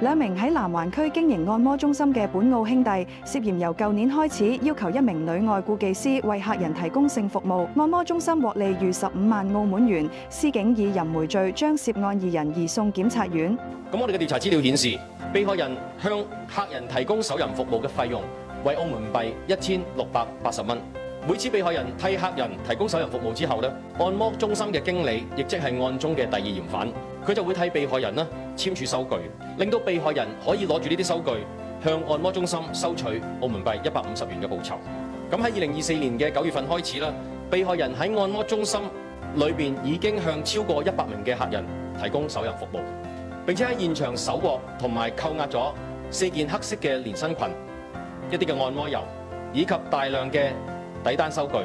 兩名喺南環區經營按摩中心嘅本澳兄弟，涉嫌由舊年開始要求一名女外僱技師為客人提供性服務，按摩中心獲利逾15萬澳門元。司警以淫梅罪將涉案二人移送檢察院。咁我哋嘅調查資料顯示，被害人向客人提供手淫服務嘅費用為澳門幣1680蚊。每次被害人替客人提供手淫服務之後咧，按摩中心嘅經理，亦即係案中嘅第二嫌犯，佢就會替被害人簽署收據，令到被害人可以攞住呢啲收據向按摩中心收取澳門幣150元嘅報酬。咁喺2024年嘅9月份開始啦，被害人喺按摩中心裏邊已經向超過100名嘅客人提供手淫服務，並且喺現場搜獲同埋扣押咗4件黑色嘅連身裙、一啲嘅按摩油以及大量嘅底單收據。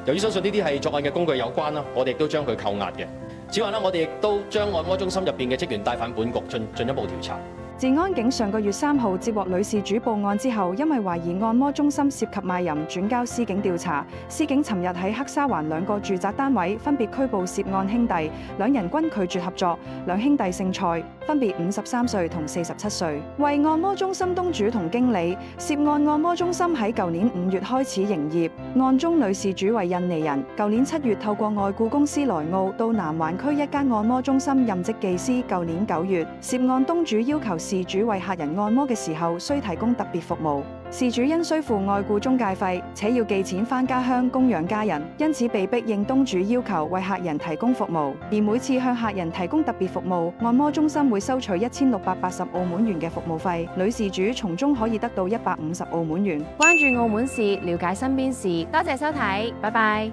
由於相信呢啲係作案嘅工具有關啦，我哋亦都將佢扣押嘅。此外我哋亦都將按摩中心入邊嘅職員帶返本局進一步調查。治安警上個月3號接獲女事主報案之後，因為懷疑按摩中心涉及賣淫，轉交司警調查。司警尋日喺黑沙環2個住宅單位分別拘捕涉案兄弟，兩人均拒絕合作。兩兄弟姓蔡，分別53歲同47歲，為按摩中心東主同經理。涉案按摩中心喺舊年5月開始營業。案中女事主為印尼人，舊年7月透過外僱公司來澳到南環區一間按摩中心任職技師。舊年9月，涉案東主要求事主為客人按摩嘅時候，需提供特別服務。事主因需付外僱中介費，且要寄錢返家鄉供養家人，因此被迫應東主要求為客人提供服務。而每次向客人提供特別服務，按摩中心會收取1680澳門元嘅服務費，女事主從中可以得到150澳門元。關注澳門事，了解身邊事，多謝收睇，拜拜。